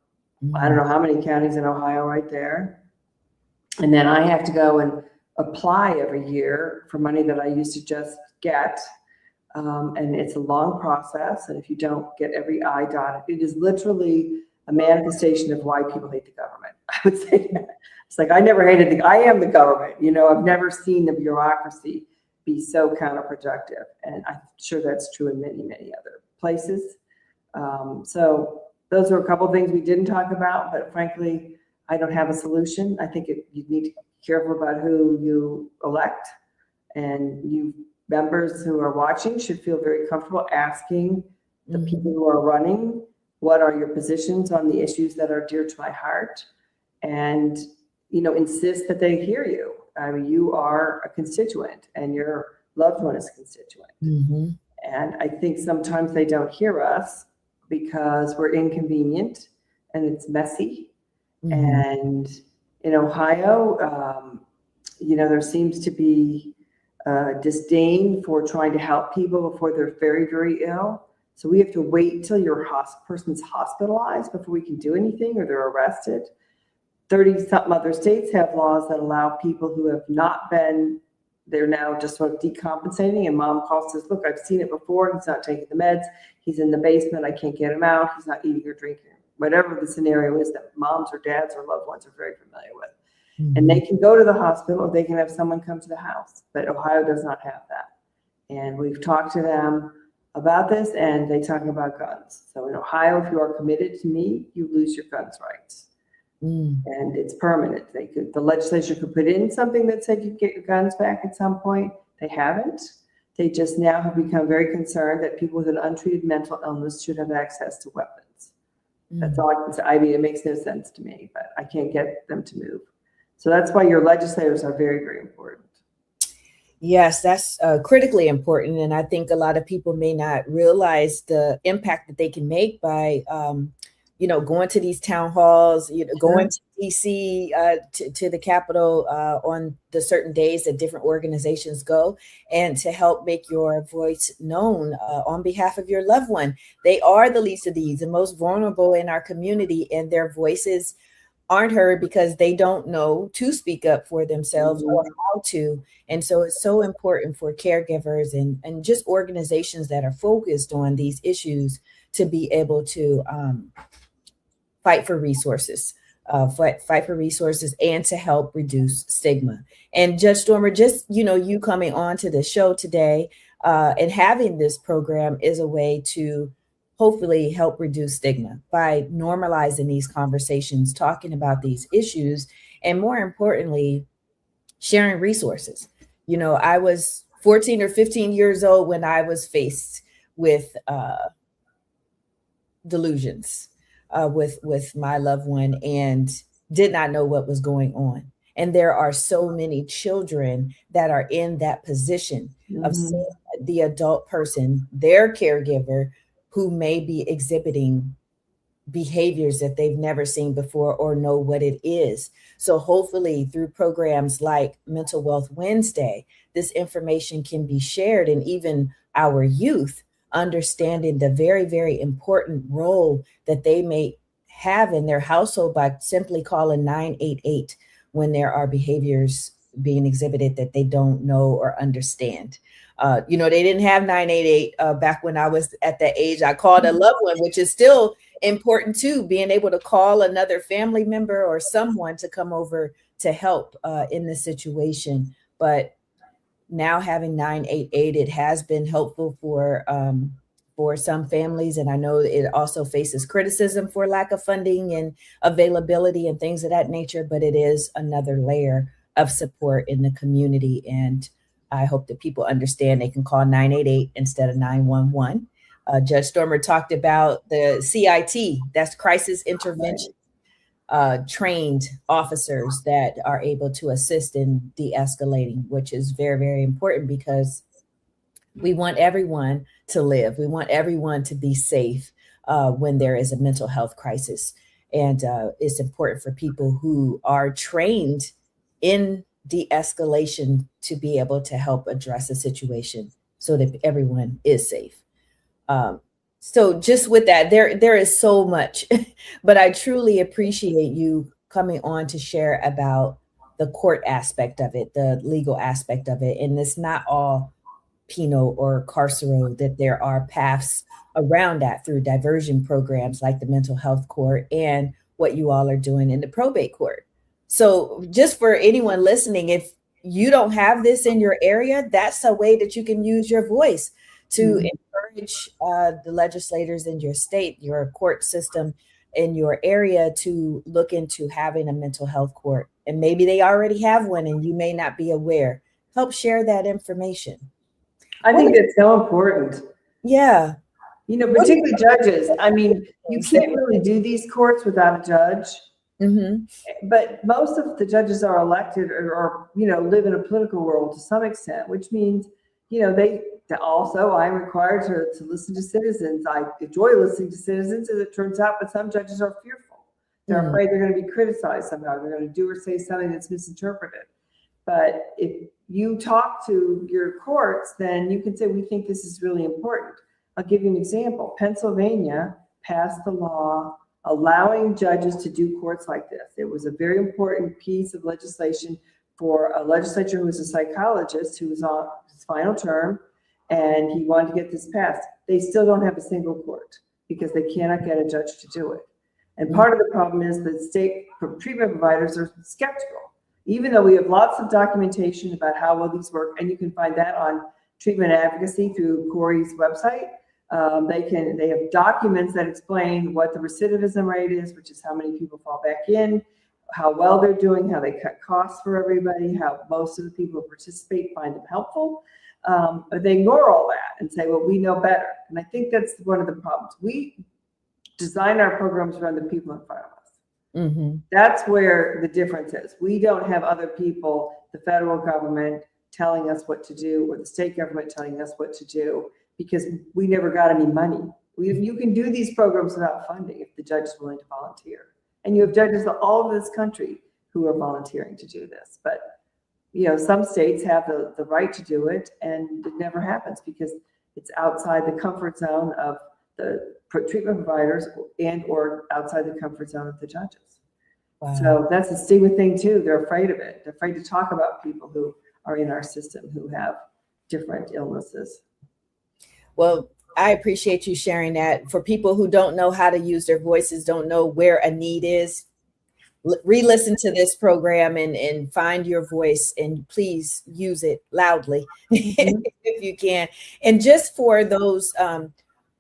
I don't know how many counties in Ohio right there. And then I have to go and apply every year for money that I used to just get. And it's a long process. And if you don't get every I dotted, it is literally a manifestation of why people hate the government. I would say that. It's like, I never hated I am the government. I've never seen the bureaucracy be so counterproductive. And I'm sure that's true in many, many other places. So those are a couple of things we didn't talk about, but frankly, I don't have a solution. I think you need to be careful about who you elect, and you members who are watching should feel very comfortable asking the people who are running, what are your positions on the issues that are dear to my heart? And, insist that they hear you. I mean, you are a constituent and your loved one is a constituent. And I think sometimes they don't hear us because we're inconvenient and it's messy. And in Ohio, there seems to be disdain for trying to help people before they're very, very ill. So we have to wait till your person's hospitalized before we can do anything, or they're arrested. 30-something other states have laws that allow people who have not been, they're now just sort of decompensating, and mom calls says, look, I've seen it before. He's not taking the meds. He's in the basement. I can't get him out. He's not eating or drinking. Whatever the scenario is that moms or dads or loved ones are very familiar with. And they can go to the hospital or they can have someone come to the house, but Ohio does not have that. And we've talked to them about this, and they talk about guns. So in Ohio, if you are committed to me, you lose your guns rights. And it's permanent. The legislature could put in something that said you get your guns back at some point. They haven't. They just now have become very concerned that people with an untreated mental illness should have access to weapons. That's all I can say. I mean, it makes no sense to me, but I can't get them to move. So that's why your legislators are very, very important. Yes, that's critically important. And I think a lot of people may not realize the impact that they can make by, going to these town halls, going to DC to the Capitol on the certain days that different organizations go, and to help make your voice known on behalf of your loved one. They are the least of these, the most vulnerable in our community, and their voices aren't heard because they don't know to speak up for themselves or how to. And so it's so important for caregivers and just organizations that are focused on these issues to be able to fight for resources, fight for resources and to help reduce stigma. And Judge Stormer, just, you coming on to the show today and having this program is a way to hopefully help reduce stigma by normalizing these conversations, talking about these issues, and more importantly, sharing resources. I was 14 or 15 years old when I was faced with delusions with my loved one and did not know what was going on. And there are so many children that are in that position of seeing the adult person, their caregiver, who may be exhibiting behaviors that they've never seen before or know what it is. So hopefully through programs like Mental Wealth Wednesday, this information can be shared, and even our youth understanding the very, very important role that they may have in their household by simply calling 988 when there are behaviors being exhibited that they don't know or understand. They didn't have 988 back when I was at that age. I called a loved one, which is still important too, being able to call another family member or someone to come over to help in this situation. But now having 988, it has been helpful for some families. And I know it also faces criticism for lack of funding and availability and things of that nature, but it is another layer of support in the community. And I hope that people understand they can call 988 instead of 911. Judge Stormer talked about the CIT, that's crisis intervention, trained officers that are able to assist in de-escalating, which is very, very important because we want everyone to live. We want everyone to be safe when there is a mental health crisis. And it's important for people who are trained in de-escalation to be able to help address the situation so that everyone is safe. So just with that, there is so much, but I truly appreciate you coming on to share about the court aspect of it, the legal aspect of it. And it's not all penal or carceral, that there are paths around that through diversion programs like the mental health court and what you all are doing in the probate court. So just for anyone listening, if you don't have this in your area, that's a way that you can use your voice to encourage the legislators in your state, your court system in your area to look into having a mental health court. And maybe they already have one and you may not be aware. Help share that information. I think that's so important. Yeah. Particularly judges. I mean, you can't really do these courts without a judge. But most of the judges are elected or live in a political world to some extent, which means, I'm required to listen to citizens. I enjoy listening to citizens, as it turns out, but some judges are fearful. They're afraid they're going to be criticized somehow. They're going to do or say something that's misinterpreted. But if you talk to your courts, then you can say, we think this is really important. I'll give you an example. Pennsylvania passed the law allowing judges to do courts like this. It was a very important piece of legislation for a legislator who was a psychologist who was on his final term, and he wanted to get this passed. They still don't have a single court because they cannot get a judge to do it. And part of the problem is that state treatment providers are skeptical, even though we have lots of documentation about how well these work, and you can find that on treatment advocacy through Corey's website. They have documents that explain what the recidivism rate is, which is how many people fall back in, how well they're doing, how they cut costs for everybody, how most of the people who participate find them helpful. But they ignore all that and say, well, we know better. And I think that's one of the problems. We design our programs around the people in front of us. That's where the difference is. We don't have other people, the federal government, telling us what to do, or the state government telling us what to do, because we never got any money. You can do these programs without funding if the judge is willing to volunteer. And you have judges all over this country who are volunteering to do this. But, some states have the right to do it, and it never happens because it's outside the comfort zone of the treatment providers and or outside the comfort zone of the judges. Wow. So that's a stigma thing too. They're afraid of it. They're afraid to talk about people who are in our system who have different illnesses. Well, I appreciate you sharing that. For people who don't know how to use their voices, don't know where a need is, re-listen to this program and find your voice, and please use it loudly if you can. And just for those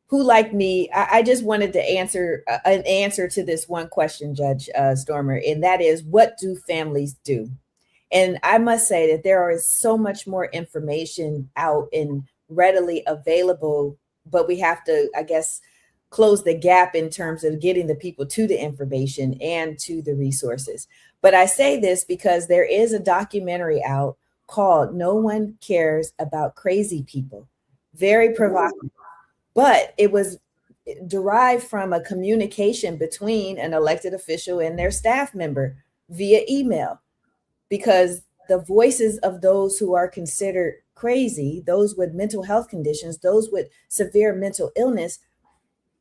who, like me, I just wanted to answer an answer to this one question, Judge Stormer, and that is, what do families do? And I must say that there is so much more information out and readily available, but we have to, I guess, close the gap in terms of getting the people to the information and to the resources. But I say this because there is a documentary out called No One Cares About Crazy People. Very provocative, but it was derived from a communication between an elected official and their staff member via email, because the voices of those who are considered crazy, those with mental health conditions, those with severe mental illness,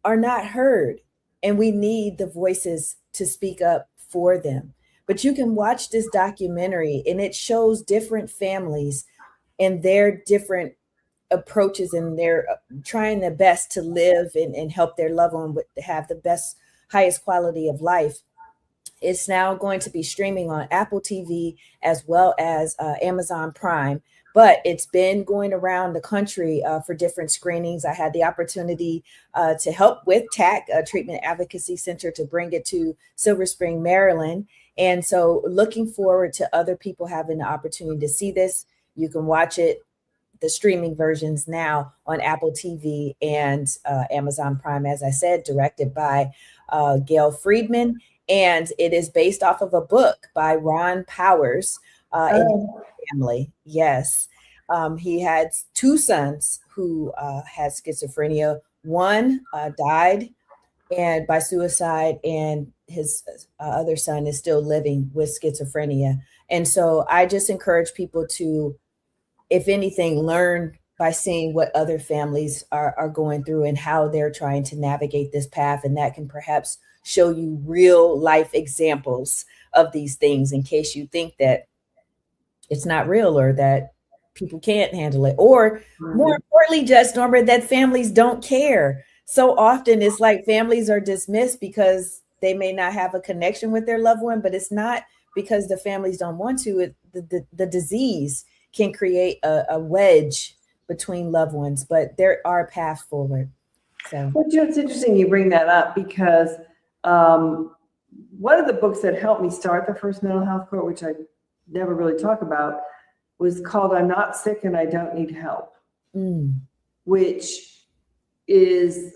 are not heard. And we need the voices to speak up for them. But you can watch this documentary, and it shows different families and their different approaches, and they're trying their best to live and help their loved one have the best, highest quality of life. It's now going to be streaming on Apple TV as well as Amazon Prime. But it's been going around the country for different screenings. I had the opportunity to help with TAC, Treatment Advocacy Center, to bring it to Silver Spring, Maryland. And so looking forward to other people having the opportunity to see this. You can watch it, the streaming versions, now on Apple TV and Amazon Prime, as I said, directed by Gail Friedman. And it is based off of a book by Ron Powers. Family. Yes. He had two sons who had schizophrenia. One died and by suicide, and his other son is still living with schizophrenia. And so I just encourage people to, if anything, learn by seeing what other families are going through and how they're trying to navigate this path. And that can perhaps show you real life examples of these things, in case you think that it's not real or that people can't handle it. Or more importantly, Judge Stormer, that families don't care. So often it's like families are dismissed because they may not have a connection with their loved one, but it's not because the families don't want to. The disease can create a wedge between loved ones, but there are paths forward. So, well, it's interesting you bring that up, because one of the books that helped me start the first mental health court, which I never really talk about, was called I'm Not Sick and I Don't Need Help, which is,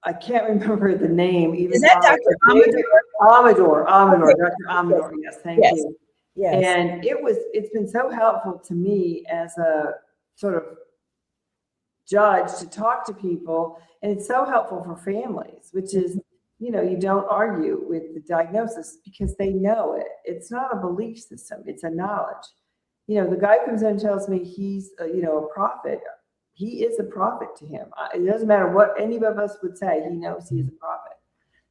I can't remember the name. Even is that Dr. Amador? Okay. Dr. Amador, yes, thank you. Yes. And it's been so helpful to me as a sort of judge to talk to people, and it's so helpful for families, which is, you don't argue with the diagnosis because they know it. It's not a belief system, it's a knowledge. The guy comes in and tells me he's a prophet. He is a prophet to him. It doesn't matter what any of us would say, he knows he is a prophet.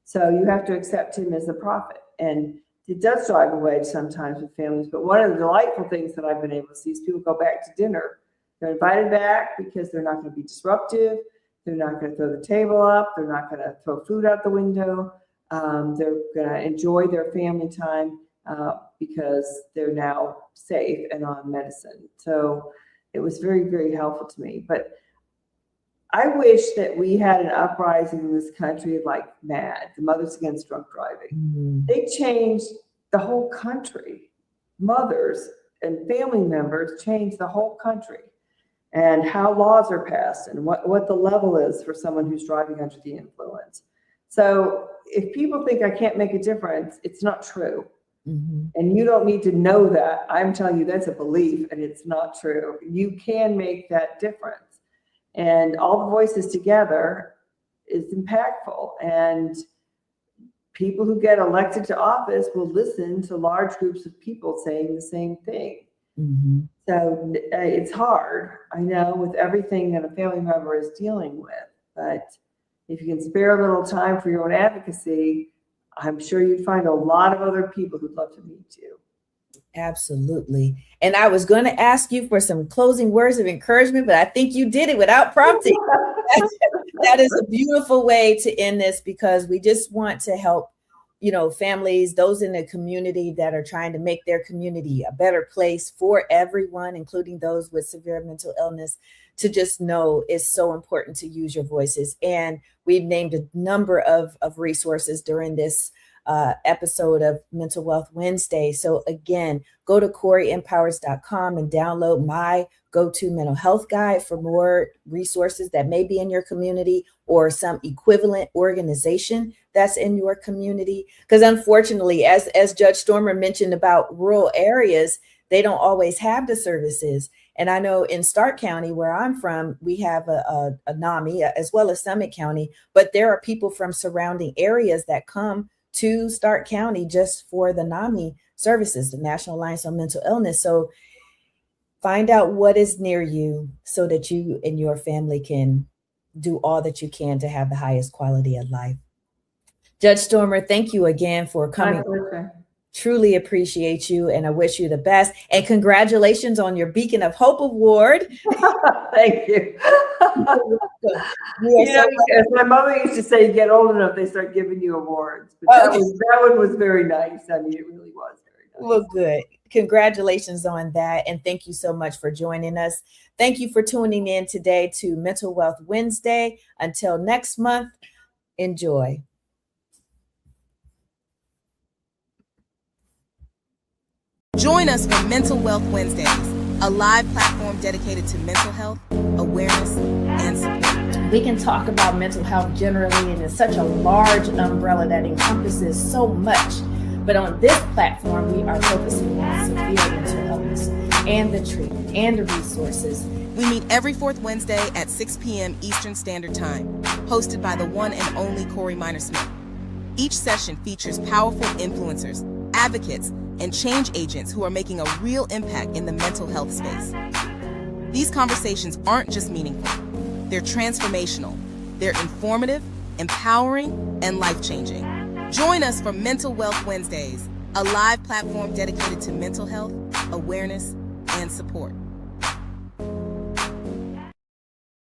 So you have to accept him as a prophet. And it does drive a wedge sometimes with families. But one of the delightful things that I've been able to see is people go back to dinner. They're invited back because they're not going to be disruptive. They're not going to throw the table up. They're not going to throw food out the window. They're going to enjoy their family time because they're now safe and on medicine. So it was very, very helpful to me. But I wish that we had an uprising in this country like MAD, the Mothers Against Drunk Driving. They changed the whole country. Mothers and family members changed the whole country, and how laws are passed and what the level is for someone who's driving under the influence. So if people think I can't make a difference, it's not true. And you don't need to know that. I'm telling you, that's a belief, and it's not true. You can make that difference. And all the voices together is impactful. And people who get elected to office will listen to large groups of people saying the same thing. Mm-hmm. So it's hard, I know, with everything that a family member is dealing with. But if you can spare a little time for your own advocacy, I'm sure you'd find a lot of other people who'd love to meet you. Absolutely. And I was going to ask you for some closing words of encouragement, but I think you did it without prompting. That is a beautiful way to end this, because we just want to help, families, those in the community that are trying to make their community a better place for everyone, including those with severe mental illness, to just know it's so important to use your voices. And we've named a number of resources during this episode of Mental Wealth Wednesday. So again, go to CoreyEmpowers.com and download my go-to mental health guide for more resources that may be in your community or some equivalent organization that's in your community. Because unfortunately, as Judge Stormer mentioned about rural areas, they don't always have the services. And I know in Stark County, where I'm from, we have a NAMI as well as Summit County, but there are people from surrounding areas that come to Stark County just for the NAMI services, the National Alliance on Mental Illness. So find out what is near you so that you and your family can do all that you can to have the highest quality of life. Judge Stormer, thank you again for coming. My pleasure. Truly appreciate you, and I wish you the best. And congratulations on your Beacon of Hope Award. Thank you. As my mother used to say, you get old enough, they start giving you awards. But that one was very nice. I mean, it really was very nice. Well, good. Congratulations on that. And thank you so much for joining us. Thank you for tuning in today to Mental Wealth Wednesday. Until next month, enjoy. Join us for Mental Wealth Wednesdays, a live platform dedicated to mental health, awareness, and support. We can talk about mental health generally, and it's such a large umbrella that encompasses so much. But on this platform, we are focusing on severe mental illness and the treatment and the resources. We meet every fourth Wednesday at 6 p.m. Eastern Standard Time, hosted by the one and only Corey Minor Smith. Each session features powerful influencers, advocates, and change agents who are making a real impact in the mental health space. These conversations aren't just meaningful, they're transformational, they're informative, empowering, and life-changing. Join us for Mental Wealth Wednesdays, a live platform dedicated to mental health, awareness, and support.